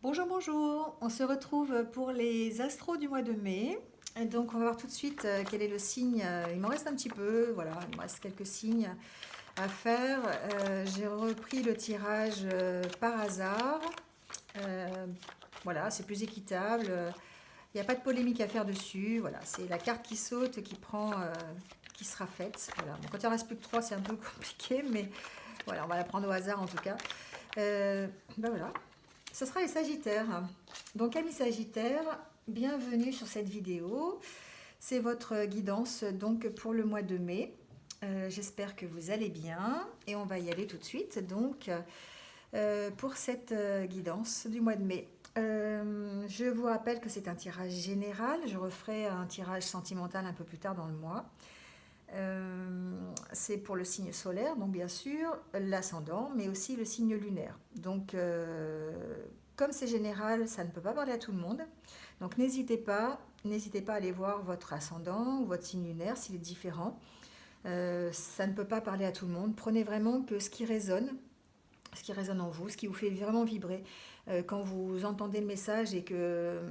Bonjour, bonjour, on se retrouve pour les astros du mois de mai. Et donc on va voir tout de suite quel est le signe. Il m'en reste un petit peu, voilà, il me reste quelques signes à faire. J'ai repris le tirage par hasard. Euh, voilà, c'est plus équitable. Il n'y a pas de polémique à faire dessus. Voilà, c'est la carte qui saute qui prend, qui sera faite. Voilà. Bon, quand il en reste plus que 3, c'est un peu compliqué, mais voilà, on va la prendre au hasard en tout cas. Ben voilà, ce sera les Sagittaires. Donc amis Sagittaires, bienvenue sur cette vidéo. C'est votre guidance donc pour le mois de mai. J'espère que vous allez bien et on va y aller tout de suite donc pour cette guidance du mois de mai. Je vous rappelle que c'est un tirage général. Je referai un tirage sentimental un peu plus tard dans le mois. C'est pour le signe solaire, donc bien sûr l'ascendant, mais aussi le signe lunaire. Donc, comme c'est général, ça ne peut pas parler à tout le monde. Donc, n'hésitez pas à aller voir votre ascendant ou votre signe lunaire s'il est différent. Ça ne peut pas parler à tout le monde. Prenez vraiment que ce qui résonne en vous, ce qui vous fait vraiment vibrer. Quand vous entendez le message et que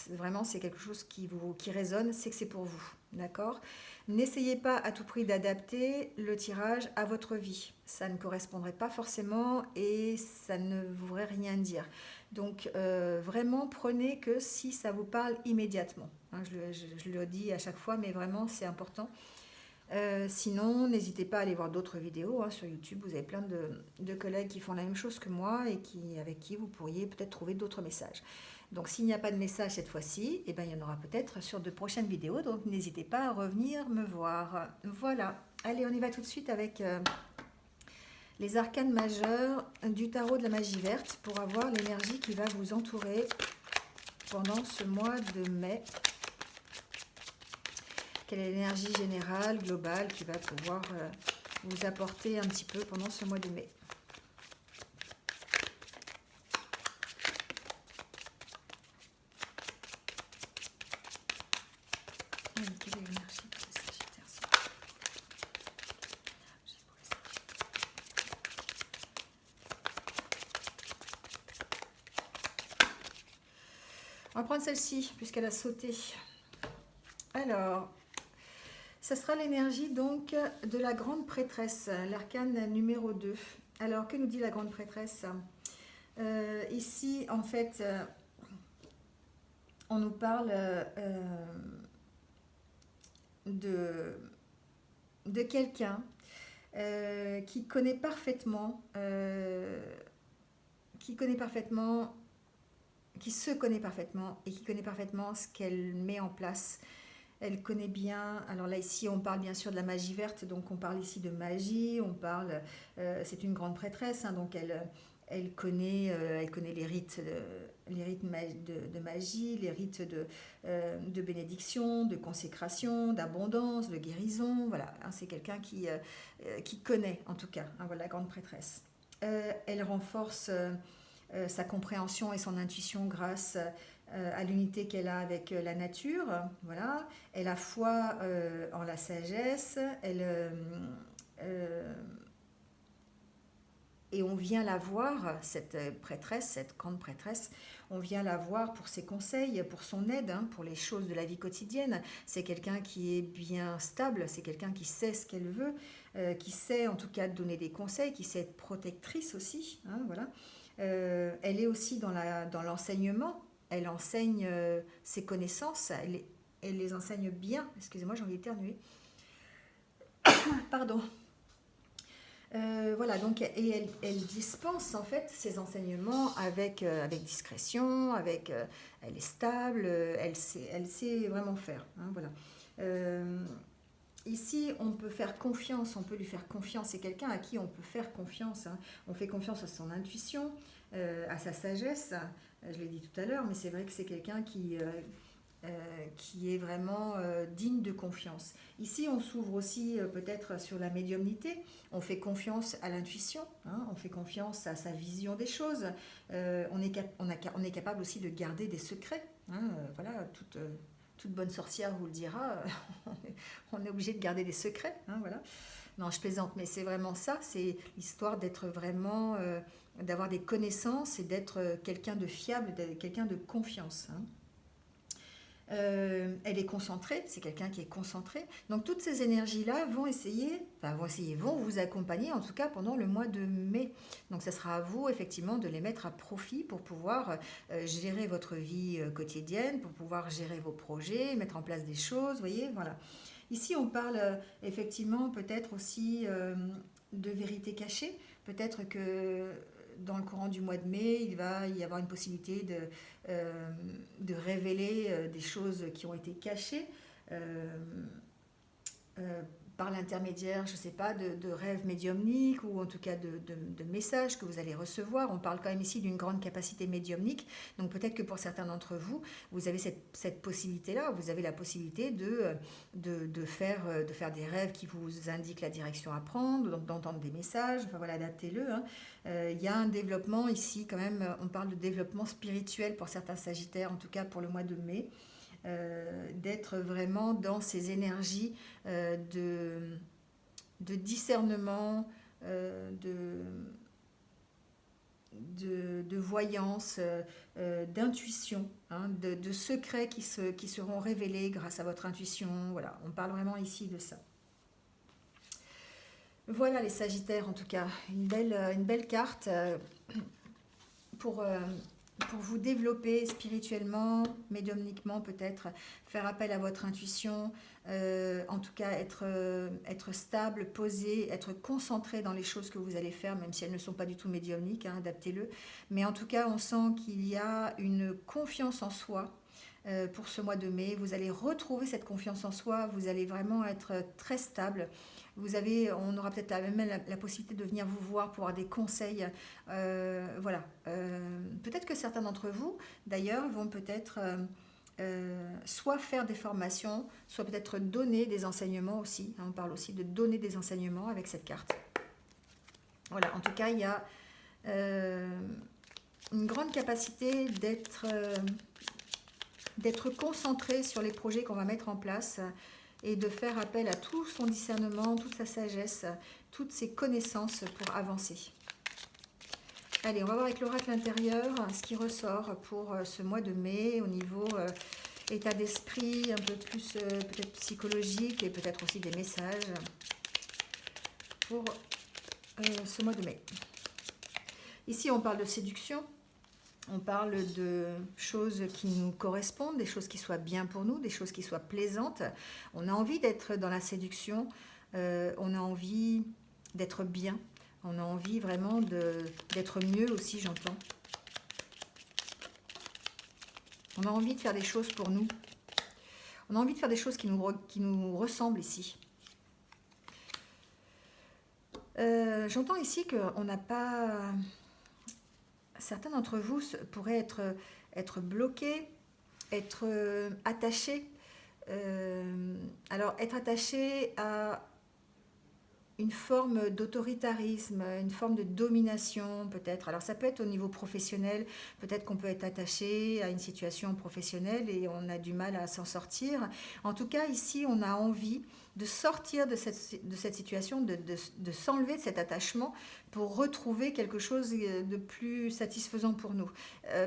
vraiment c'est quelque chose qui résonne, c'est que c'est pour vous. D'accord? N'essayez pas à tout prix d'adapter le tirage à votre vie. Ça ne correspondrait pas forcément et ça ne voudrait rien dire. Donc vraiment prenez que si ça vous parle immédiatement. Hein, je le dis à chaque fois, mais vraiment c'est important. Sinon, n'hésitez pas à aller voir d'autres vidéos sur YouTube. Vous avez plein de collègues qui font la même chose que moi et avec qui vous pourriez peut-être trouver d'autres messages. Donc, s'il n'y a pas de message cette fois-ci, eh ben, il y en aura peut-être sur de prochaines vidéos. Donc, n'hésitez pas à revenir me voir. Voilà. Allez, on y va tout de suite avec les arcanes majeurs du tarot de la magie verte pour avoir l'énergie qui va vous entourer pendant ce mois de mai. Quelle est l'énergie générale, globale, qui va pouvoir vous apporter un petit peu pendant ce mois de mai. Quelle est l'énergie pour les Sagittaires? On va prendre celle-ci, puisqu'elle a sauté. Alors, ça sera l'énergie donc de la grande prêtresse, l'arcane numéro 2. Alors, que nous dit la grande prêtresse? Ici, en fait, on nous parle de quelqu'un qui connaît parfaitement, qui se connaît parfaitement et qui connaît parfaitement ce qu'elle met en place. Elle connaît bien, alors là ici on parle bien sûr de la magie verte, donc on parle ici de magie, c'est une grande prêtresse, donc elle connaît les rites de magie, les rites de bénédiction, de consécration, d'abondance, de guérison, voilà, c'est quelqu'un qui connaît en tout cas, voilà, la grande prêtresse. Elle renforce sa compréhension et son intuition grâce à l'unité qu'elle a avec la nature. Voilà. Elle a foi en la sagesse. Et on vient la voir, cette prêtresse, cette grande prêtresse, on vient la voir pour ses conseils, pour son aide, pour les choses de la vie quotidienne. C'est quelqu'un qui est bien stable, c'est quelqu'un qui sait ce qu'elle veut, qui sait en tout cas donner des conseils, qui sait être protectrice aussi. Voilà. Elle est aussi dans l'enseignement. Elle enseigne ses connaissances, elle les enseigne bien. Excusez-moi, j'ai envie d'éternuer. Pardon. Voilà, donc, et elle dispense en fait ses enseignements avec discrétion, elle est stable, elle sait vraiment faire. Voilà. Ici, on peut faire confiance, on peut lui faire confiance. C'est quelqu'un à qui on peut faire confiance. On fait confiance à son intuition, à sa sagesse. Je l'ai dit tout à l'heure, mais c'est vrai que c'est quelqu'un qui est vraiment digne de confiance. Ici, on s'ouvre aussi peut-être sur la médiumnité. On fait confiance à l'intuition, on fait confiance à sa vision des choses. On est capable aussi de garder des secrets. Voilà, toute bonne sorcière vous le dira, on est obligé de garder des secrets. Voilà. Non, je plaisante, mais c'est vraiment ça, c'est l'histoire d'être vraiment, d'avoir des connaissances et d'être quelqu'un de fiable, quelqu'un de confiance, hein. Elle est concentrée, c'est quelqu'un qui est concentré. Donc toutes ces énergies-là vont vous accompagner en tout cas pendant le mois de mai. Donc ça sera à vous effectivement de les mettre à profit pour pouvoir gérer votre vie quotidienne, pour pouvoir gérer vos projets, mettre en place des choses, vous voyez, voilà. Ici on parle effectivement peut-être aussi de vérité cachée, peut-être que dans le courant du mois de mai, il va y avoir une possibilité euh, de révéler des choses qui ont été cachées euh, euh, par l'intermédiaire, je ne sais pas, de rêves médiumniques ou en tout cas de messages que vous allez recevoir. On parle quand même ici d'une grande capacité médiumnique, donc peut-être que pour certains d'entre vous, vous avez cette possibilité-là, vous avez la possibilité de faire des rêves qui vous indiquent la direction à prendre, d'entendre des messages, enfin voilà, adaptez-le, hein. Il y a un développement ici quand même, on parle de développement spirituel pour certains sagittaires, en tout cas pour le mois de mai, d'être vraiment dans ces énergies de discernement, de voyance, d'intuition, hein, de secrets qui seront révélés grâce à votre intuition. Voilà, on parle vraiment ici de ça. Voilà les Sagittaires, en tout cas, une belle carte pour, pour vous développer spirituellement, médiumniquement peut-être, faire appel à votre intuition, en tout cas être stable, posé, être concentré dans les choses que vous allez faire, même si elles ne sont pas du tout médiumniques, hein, adaptez-le. Mais en tout cas, on sent qu'il y a une confiance en soi. Pour ce mois de mai, vous allez retrouver cette confiance en soi, vous allez vraiment être très stable. On aura peut-être même la possibilité de venir vous voir pour avoir des conseils. Voilà. Peut-être que certains d'entre vous, d'ailleurs, vont peut-être soit faire des formations, soit peut-être donner des enseignements aussi. On parle aussi de donner des enseignements avec cette carte. Voilà. En tout cas, il y a une grande capacité d'être concentré sur les projets qu'on va mettre en place et de faire appel à tout son discernement, toute sa sagesse, toutes ses connaissances pour avancer. Allez, on va voir avec l'oracle intérieur ce qui ressort pour ce mois de mai au niveau état d'esprit, un peu plus peut-être psychologique et peut-être aussi des messages pour ce mois de mai. Ici, on parle de séduction. On parle de choses qui nous correspondent, des choses qui soient bien pour nous, des choses qui soient plaisantes. On a envie d'être dans la séduction, on a envie d'être bien, on a envie vraiment d'être mieux aussi, j'entends. On a envie de faire des choses pour nous. On a envie de faire des choses qui nous ressemblent ici. J'entends ici qu'on n'a pas... Certains d'entre vous pourraient être bloqués, être attachés. Alors, être attachés à une forme d'autoritarisme, une forme de domination peut-être. Alors ça peut être au niveau professionnel, peut-être qu'on peut être attaché à une situation professionnelle et on a du mal à s'en sortir. En tout cas, ici, on a envie de sortir de cette situation, de s'enlever de cet attachement pour retrouver quelque chose de plus satisfaisant pour nous.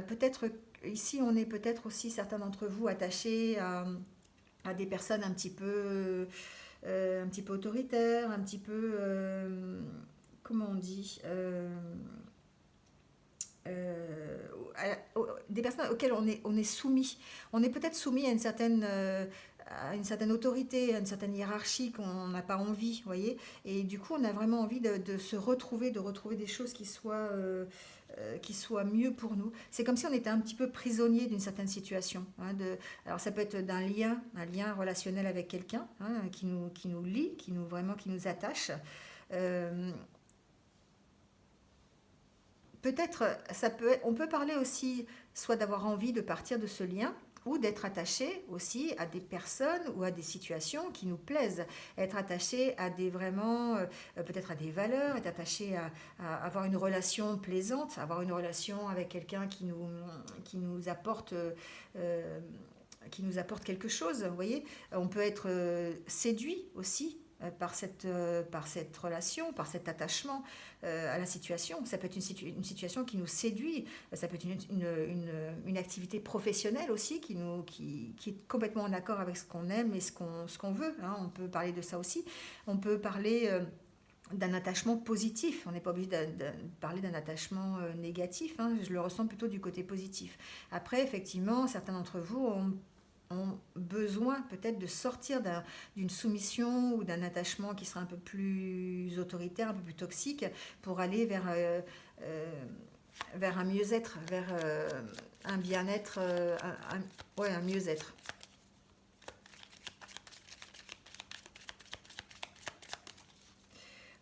Peut-être ici, on est peut-être aussi, certains d'entre vous, attachés à des personnes un petit peu autoritaires, un petit peu, comment on dit, des personnes auxquelles on est soumis. On est peut-être soumis à une certaine autorité, à une certaine hiérarchie qu'on n'a pas envie, vous voyez. Et du coup, on a vraiment envie de se retrouver, de retrouver des choses qui soient mieux pour nous. C'est comme si on était un petit peu prisonnier d'une certaine situation. Hein, alors ça peut être un lien relationnel avec quelqu'un, hein, qui nous lie, qui nous attache. Peut-être, on peut parler aussi soit d'avoir envie de partir de ce lien, ou d'être attaché aussi à des personnes ou à des situations qui nous plaisent, être attaché à peut-être à des valeurs, être attaché à avoir une relation plaisante, avoir une relation avec quelqu'un qui nous apporte quelque chose, vous voyez. On peut être séduit aussi par cette relation, par cet attachement à la situation. Ça peut être une situation qui nous séduit, ça peut être une activité professionnelle aussi qui est complètement en accord avec ce qu'on aime et ce qu'on veut, hein. On peut parler de ça aussi. On peut parler d'un attachement positif. On n'est pas obligé de parler d'un attachement négatif, hein. Je le ressens plutôt du côté positif. Après, effectivement, certains d'entre vous ont besoin peut-être de sortir d'une soumission ou d'un attachement qui sera un peu plus autoritaire, un peu plus toxique, pour aller vers un mieux-être, vers un bien-être, ouais, un mieux-être.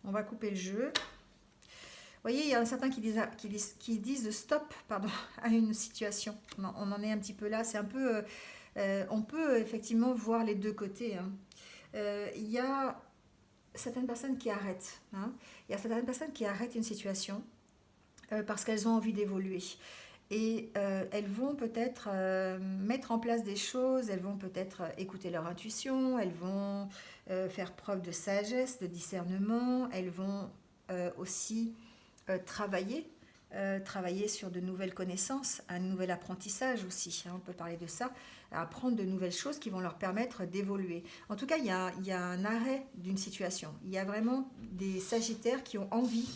On va couper le jeu. Vous voyez, il y en a certains qui disent stop, pardon, à une situation. On en est un petit peu là. C'est un peu, on peut effectivement voir les deux côtés, hein. Il y a certaines personnes qui arrêtent, hein. Il y a certaines personnes qui arrêtent une situation parce qu'elles ont envie d'évoluer. Et elles vont peut-être mettre en place des choses, elles vont peut-être écouter leur intuition, elles vont faire preuve de sagesse, de discernement, elles vont aussi travailler, travailler sur de nouvelles connaissances, un nouvel apprentissage aussi, hein, on peut parler de ça, apprendre de nouvelles choses qui vont leur permettre d'évoluer. En tout cas, il y a un arrêt d'une situation. Il y a vraiment des Sagittaires qui ont envie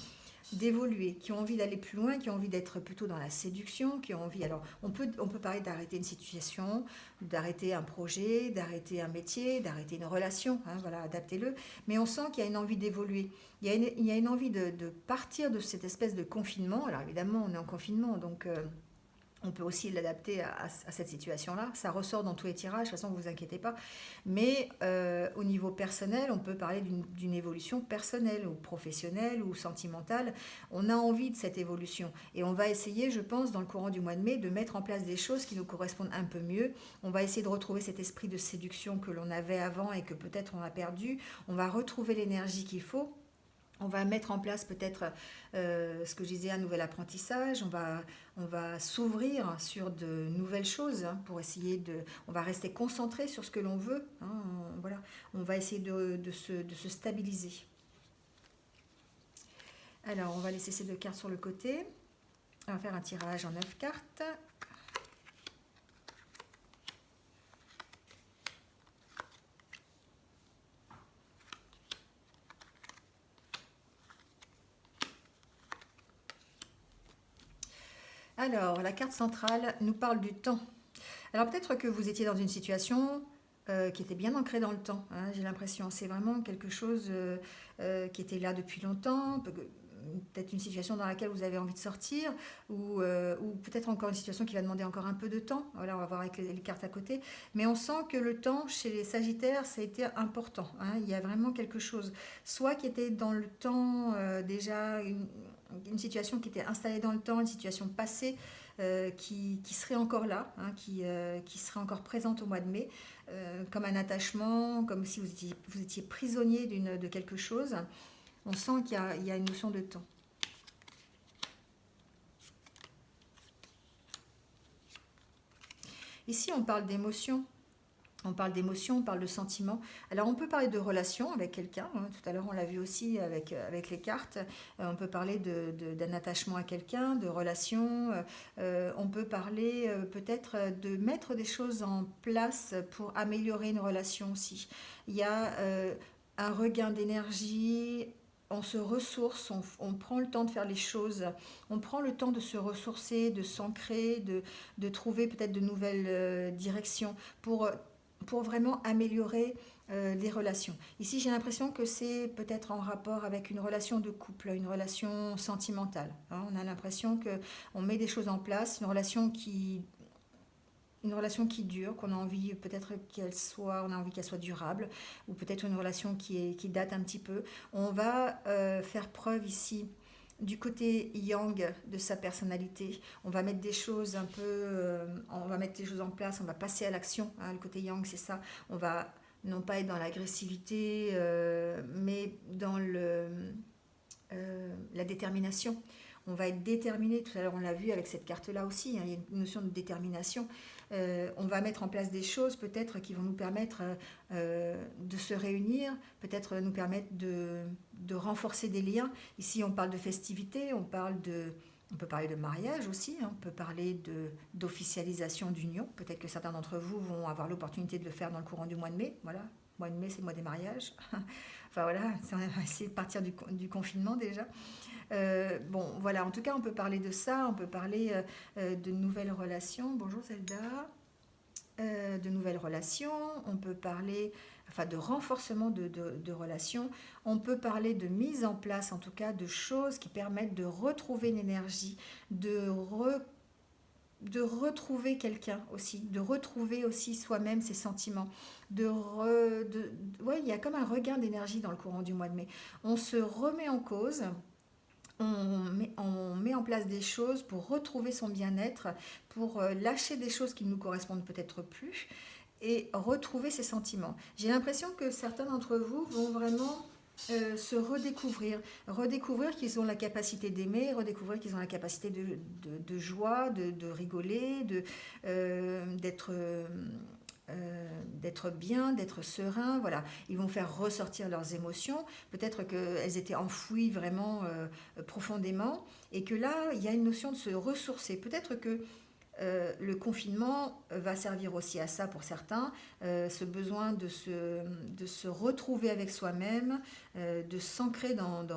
d'évoluer, qui ont envie d'aller plus loin, qui ont envie d'être plutôt dans la séduction, qui ont envie... Alors, on peut parler d'arrêter une situation, d'arrêter un projet, d'arrêter un métier, d'arrêter une relation, hein, voilà, adaptez-le. Mais on sent qu'il y a une envie d'évoluer. Il y a une envie de partir de cette espèce de confinement. Alors, évidemment, on est en confinement, donc... on peut aussi l'adapter à cette situation-là. Ça ressort dans tous les tirages, de toute façon, ne vous inquiétez pas. Mais au niveau personnel, on peut parler d'une évolution personnelle ou professionnelle ou sentimentale. On a envie de cette évolution. Et on va essayer, je pense, dans le courant du mois de mai, de mettre en place des choses qui nous correspondent un peu mieux. On va essayer de retrouver cet esprit de séduction que l'on avait avant et que peut-être on a perdu. On va retrouver l'énergie qu'il faut. On va mettre en place peut-être ce que je disais, un nouvel apprentissage. On va s'ouvrir sur de nouvelles choses, hein, pour essayer de... On va rester concentré sur ce que l'on veut, hein, voilà. On va essayer de se stabiliser. Alors, on va laisser ces deux cartes sur le côté. On va faire un tirage en 9 cartes. Alors, la carte centrale nous parle du temps. Alors peut-être que vous étiez dans une situation qui était bien ancrée dans le temps, hein, j'ai l'impression. C'est vraiment quelque chose qui était là depuis longtemps, peut-être une situation dans laquelle vous avez envie de sortir, ou peut-être encore une situation qui va demander encore un peu de temps. Voilà, on va voir avec les cartes à côté. Mais on sent que le temps, chez les Sagittaires, ça a été important, hein. Il y a vraiment quelque chose, soit qui était dans le temps déjà... Une situation qui était installée dans le temps, une situation passée qui serait encore là, hein, qui serait encore présente au mois de mai, comme un attachement, comme si vous étiez prisonnier de quelque chose. On sent qu'il y a une notion de temps. Ici, on parle d'émotion. On parle d'émotion, on parle de sentiments. Alors on peut parler de relation avec quelqu'un, hein. Tout à l'heure on l'a vu aussi avec les cartes. On peut parler d'un attachement à quelqu'un, de relation. On peut parler peut-être de mettre des choses en place pour améliorer une relation aussi. Il y a un regain d'énergie. On se ressource, on prend le temps de faire les choses, on prend le temps de se ressourcer, de s'ancrer, de trouver peut-être de nouvelles directions pour vraiment améliorer les relations. Ici, j'ai l'impression que c'est peut-être en rapport avec une relation de couple, une relation sentimentale, hein. On a l'impression qu'on met des choses en place, une relation qui dure, qu'on a envie peut-être on a envie qu'elle soit durable, ou peut-être une relation qui date un petit peu. On va faire preuve ici du côté yang de sa personnalité. On va mettre des choses un peu, on va mettre des choses en place, on va passer à l'action, hein. Le côté yang, c'est ça. On va non pas être dans l'agressivité, mais dans la détermination. on va être déterminé. Tout à l'heure, on l'a vu avec cette carte-là aussi, hein, il y a une notion de détermination. On va mettre en place des choses peut-être qui vont nous permettre de se réunir, peut-être nous permettre de renforcer des liens. Ici, on parle de festivités, on peut parler de mariage aussi, hein, on peut parler d'officialisation d'union. Peut-être que certains d'entre vous vont avoir l'opportunité de le faire dans le courant du mois de mai. Voilà, le mois de mai, c'est le mois des mariages. Enfin voilà, on va essayer de partir du confinement déjà. Bon, voilà, en tout cas, on peut parler de ça, on peut parler de nouvelles relations. Bonjour Zelda. De nouvelles relations, on peut parler enfin, de renforcement de relations, on peut parler de mise en place, en tout cas, de choses qui permettent de retrouver une énergie, de retrouver quelqu'un aussi, de retrouver aussi soi-même ses sentiments. Ouais, il y a comme un regain d'énergie dans le courant du mois de mai. On se remet en cause, on met en place des choses pour retrouver son bien-être, pour lâcher des choses qui ne nous correspondent peut-être plus et retrouver ses sentiments. J'ai l'impression que certains d'entre vous vont vraiment se redécouvrir qu'ils ont la capacité d'aimer, redécouvrir qu'ils ont la capacité de joie, de rigoler, d'être bien, d'être serein, voilà. Ils vont faire ressortir leurs émotions. Peut-être qu'elles étaient enfouies vraiment profondément et que là, il y a une notion de se ressourcer. Peut-être que le confinement va servir aussi à ça pour certains, ce besoin de se retrouver avec soi-même, de s'ancrer dans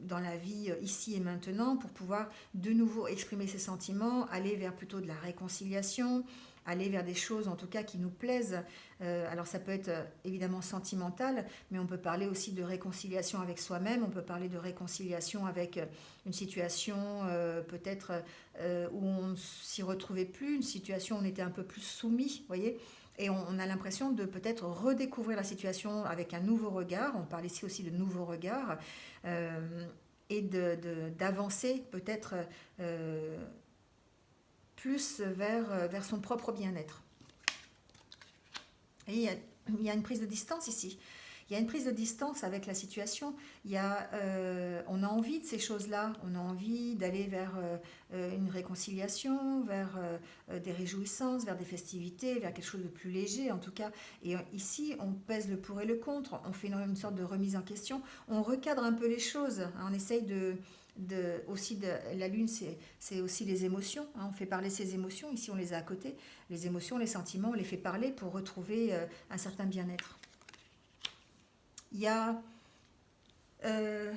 la vie ici et maintenant pour pouvoir de nouveau exprimer ses sentiments, aller vers plutôt de la réconciliation, aller vers des choses en tout cas qui nous plaisent. Alors ça peut être évidemment sentimental, mais on peut parler aussi de réconciliation avec soi-même, on peut parler de réconciliation avec une situation peut-être où on ne s'y retrouvait plus, une situation où on était un peu plus soumis, vous voyez, et on a l'impression de peut-être redécouvrir la situation avec un nouveau regard. On parle ici aussi de nouveau regard et d'avancer peut-être plus vers son propre bien-être. Et il y a une prise de distance ici. Il y a une prise de distance avec la situation. On a envie de ces choses-là. On a envie d'aller vers une réconciliation, vers des réjouissances, vers des festivités, vers quelque chose de plus léger en tout cas. Et ici, on pèse le pour et le contre. On fait une sorte de remise en question. On recadre un peu les choses. On essaye la lune, c'est aussi les émotions, hein. On fait parler ses émotions, ici on les a à côté, les émotions, les sentiments, on les fait parler pour retrouver un certain bien-être. Il y a un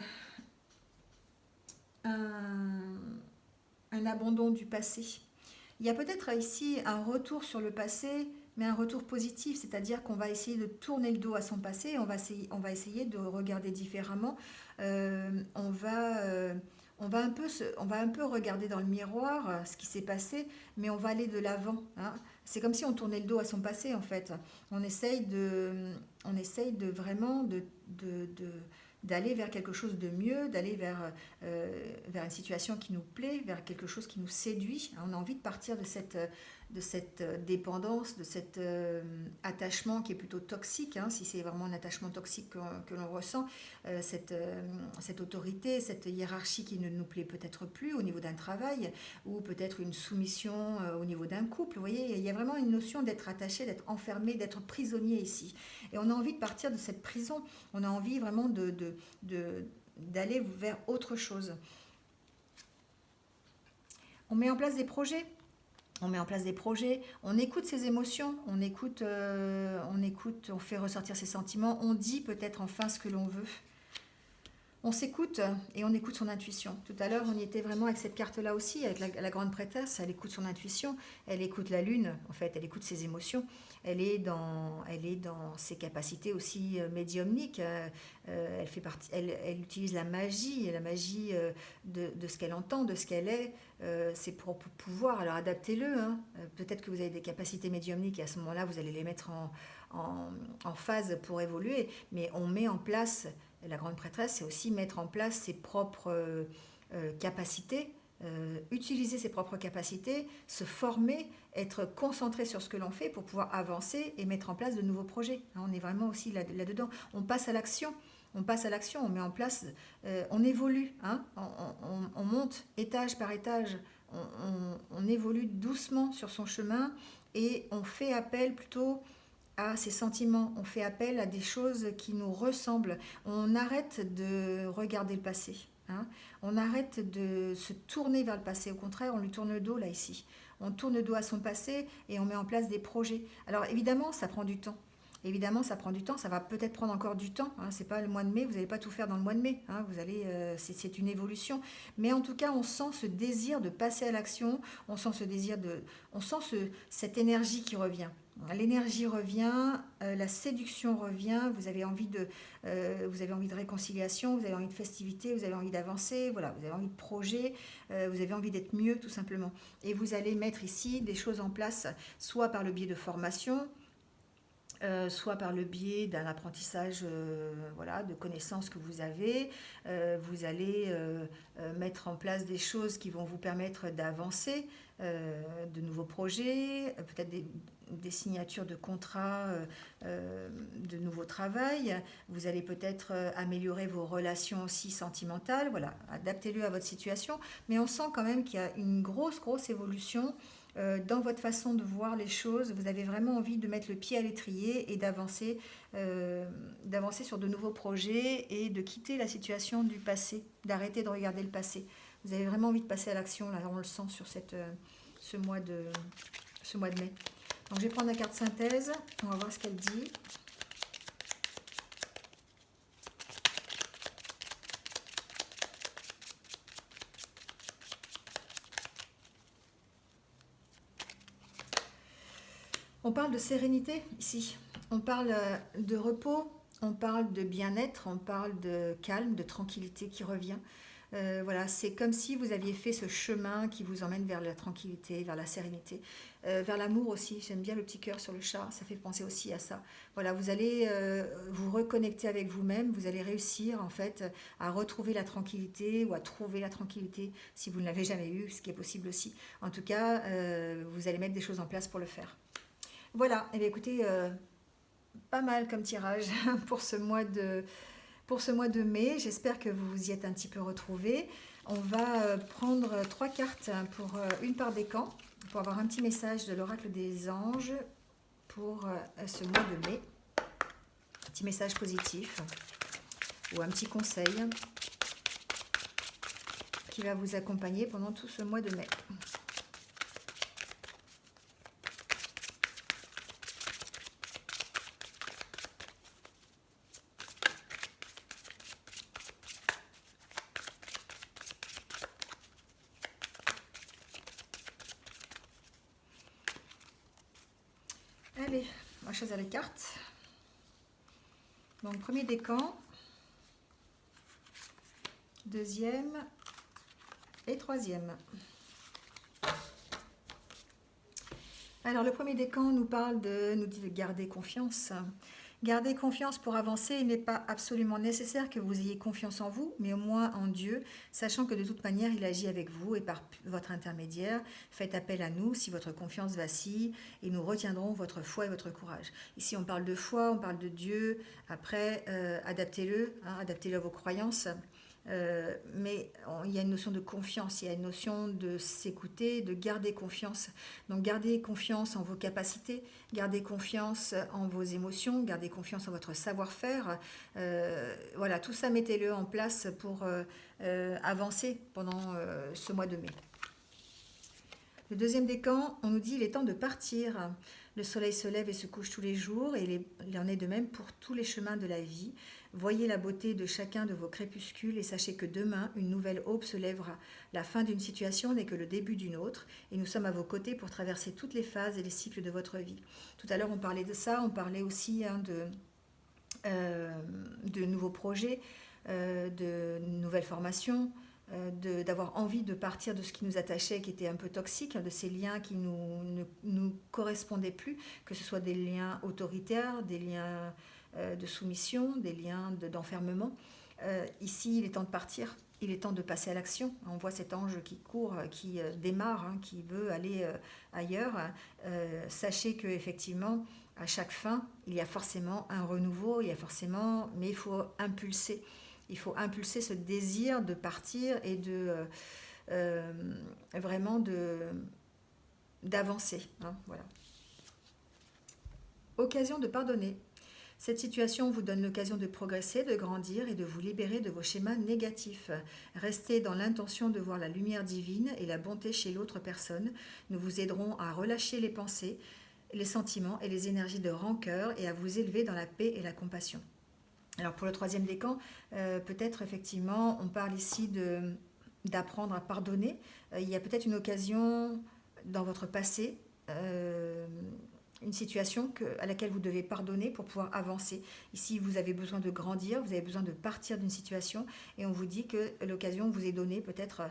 abandon du passé. Il y a peut-être ici un retour sur le passé, mais un retour positif, c'est-à-dire qu'on va essayer de tourner le dos à son passé, on va essayer de regarder différemment, on va un peu regarder dans le miroir ce qui s'est passé, mais on va aller de l'avant, hein. C'est comme si on tournait le dos à son passé en fait. On essaye vraiment d'aller vers quelque chose de mieux, d'aller vers une situation qui nous plaît, vers quelque chose qui nous séduit. On a envie de partir de cette dépendance, de cet attachement qui est plutôt toxique, hein, si c'est vraiment un attachement toxique que l'on ressent, cette autorité, cette hiérarchie qui ne nous plaît peut-être plus au niveau d'un travail, ou peut-être une soumission au niveau d'un couple. Vous voyez, il y a vraiment une notion d'être attaché, d'être enfermé, d'être prisonnier ici. Et on a envie de partir de cette prison, on a envie vraiment d'aller vers autre chose. On met en place des projets. On écoute ses émotions, on fait ressortir ses sentiments, on dit peut-être enfin ce que l'on veut. On s'écoute et on écoute son intuition. Tout à l'heure, on y était vraiment avec cette carte-là aussi, avec la grande prêtresse. Elle écoute son intuition, elle écoute la lune, en fait, elle écoute ses émotions. Elle est dans ses capacités aussi médiumniques. Elle utilise la magie de ce qu'elle entend, de ce qu'elle est, ses propres pouvoirs. Alors adaptez-le, hein. Peut-être que vous avez des capacités médiumniques et à ce moment-là, vous allez les mettre en phase pour évoluer. Mais on met en place... La grande prêtresse, c'est aussi mettre en place ses propres capacités, utiliser ses propres capacités, se former, être concentré sur ce que l'on fait pour pouvoir avancer et mettre en place de nouveaux projets. On est vraiment aussi là-dedans. On passe à l'action. on passe à l'action, on met en place, on évolue, hein, on monte étage par étage, on évolue doucement sur son chemin et on fait appel plutôt à ses sentiments, on fait appel à des choses qui nous ressemblent. On arrête de regarder le passé, hein. On arrête de se tourner vers le passé. Au contraire, on lui tourne le dos là ici. On tourne le dos à son passé et on met en place des projets. Alors évidemment, ça prend du temps. Évidemment, ça prend du temps, ça va peut-être prendre encore du temps, hein. C'est pas le mois de mai, vous n'allez pas tout faire dans le mois de mai, hein. Vous allez, c'est une évolution. Mais en tout cas, on sent ce désir de passer à l'action, on sent ce désir de, on sent cette énergie qui revient. L'énergie revient, la séduction revient, vous avez envie de réconciliation, vous avez envie de festivité, vous avez envie d'avancer, voilà, vous avez envie de projet, vous avez envie d'être mieux tout simplement. Et vous allez mettre ici des choses en place, soit par le biais de formation, soit par le biais d'un apprentissage, voilà, de connaissances que vous avez. Vous allez mettre en place des choses qui vont vous permettre d'avancer, de nouveaux projets, peut-être des signatures de contrats, de nouveaux travail. Vous allez peut-être améliorer vos relations aussi sentimentales. Voilà, adaptez-le à votre situation. Mais on sent quand même qu'il y a une grosse, grosse évolution dans votre façon de voir les choses. Vous avez vraiment envie de mettre le pied à l'étrier et d'avancer sur de nouveaux projets et de quitter la situation du passé, d'arrêter de regarder le passé. Vous avez vraiment envie de passer à l'action, là on le sent sur ce mois de mai. Donc je vais prendre la carte synthèse, on va voir ce qu'elle dit. On parle de sérénité ici, on parle de repos, on parle de bien-être, on parle de calme, de tranquillité qui revient. Voilà, c'est comme si vous aviez fait ce chemin qui vous emmène vers la tranquillité, vers la sérénité, vers l'amour aussi. J'aime bien le petit cœur sur le chat, ça fait penser aussi à ça. Voilà, vous allez vous reconnecter avec vous-même, vous allez réussir en fait à retrouver la tranquillité ou à trouver la tranquillité si vous ne l'avez jamais eu, ce qui est possible aussi. En tout cas, vous allez mettre des choses en place pour le faire. Voilà, et bien écoutez, pas mal comme tirage pour ce mois de mai. J'espère que vous vous y êtes un petit peu retrouvés. On va prendre 3 cartes pour une par décan, pour avoir un petit message de l'oracle des anges pour ce mois de mai. Un petit message positif ou un petit conseil qui va vous accompagner pendant tout ce mois de mai. Allez, on va choisir les cartes. Donc, premier décan, deuxième et troisième. Alors, le premier décan nous dit de garder confiance. Garder confiance pour avancer, il n'est pas absolument nécessaire que vous ayez confiance en vous, mais au moins en Dieu, sachant que de toute manière, il agit avec vous et par votre intermédiaire. Faites appel à nous si votre confiance vacille et nous retiendrons votre foi et votre courage. Ici, on parle de foi, on parle de Dieu. Après, adaptez-le, hein, adaptez-le à vos croyances. Mais il y a une notion de confiance, il y a une notion de s'écouter, de garder confiance. Donc gardez confiance en vos capacités, gardez confiance en vos émotions, gardez confiance en votre savoir-faire. Voilà, tout ça, mettez-le en place pour avancer pendant ce mois de mai. Le deuxième décan, on nous dit il est temps de partir. Le soleil se lève et se couche tous les jours, et il en est de même pour tous les chemins de la vie. Voyez la beauté de chacun de vos crépuscules et sachez que demain, une nouvelle aube se lèvera. La fin d'une situation n'est que le début d'une autre, et nous sommes à vos côtés pour traverser toutes les phases et les cycles de votre vie. Tout à l'heure, on parlait de ça, on parlait aussi de nouveaux projets, de nouvelles formations, d'avoir envie de partir de ce qui nous attachait, qui était un peu toxique, de ces liens qui ne nous correspondaient plus, que ce soit des liens autoritaires, des liens de soumission, des liens d'enfermement. Ici, il est temps de partir, il est temps de passer à l'action. On voit cet ange qui court, qui démarre, hein, qui veut aller ailleurs. Sachez qu'effectivement, À chaque fin, il y a forcément un renouveau, il y a forcément, mais il faut impulser. Il faut impulser ce désir de partir et euh, vraiment d'avancer, hein, voilà. Occasion de pardonner. Cette situation vous donne l'occasion de progresser, de grandir et de vous libérer de vos schémas négatifs. Restez dans l'intention de voir la lumière divine et la bonté chez l'autre personne. Nous vous aiderons à relâcher les pensées, les sentiments et les énergies de rancœur et à vous élever dans la paix et la compassion. Alors pour le troisième décan, peut-être effectivement, on parle ici d'apprendre à pardonner. Il y a peut-être une occasion dans votre passé, une situation à laquelle vous devez pardonner pour pouvoir avancer. Ici, vous avez besoin de grandir, vous avez besoin de partir d'une situation et on vous dit que l'occasion vous est donnée peut-être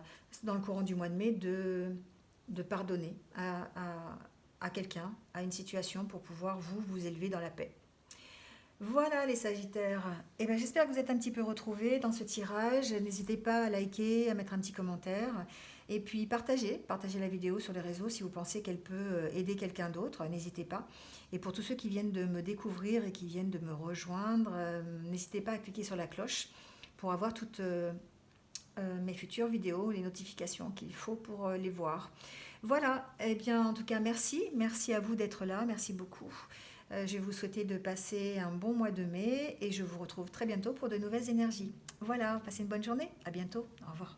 dans le courant du mois de mai de pardonner à quelqu'un, à une situation pour pouvoir vous élever dans la paix. Voilà les Sagittaires. Eh bien, j'espère que vous êtes un petit peu retrouvés dans ce tirage. N'hésitez pas à liker, à mettre un petit commentaire. Et puis partagez la vidéo sur les réseaux si vous pensez qu'elle peut aider quelqu'un d'autre. N'hésitez pas. Et pour tous ceux qui viennent de me découvrir et qui viennent de me rejoindre, n'hésitez pas à cliquer sur la cloche pour avoir toutes mes futures vidéos, les notifications qu'il faut pour les voir. Voilà, eh bien en tout cas merci à vous d'être là, merci beaucoup. Je vais vous souhaiter de passer un bon mois de mai et je vous retrouve très bientôt pour de nouvelles énergies. Voilà, passez une bonne journée, à bientôt, au revoir.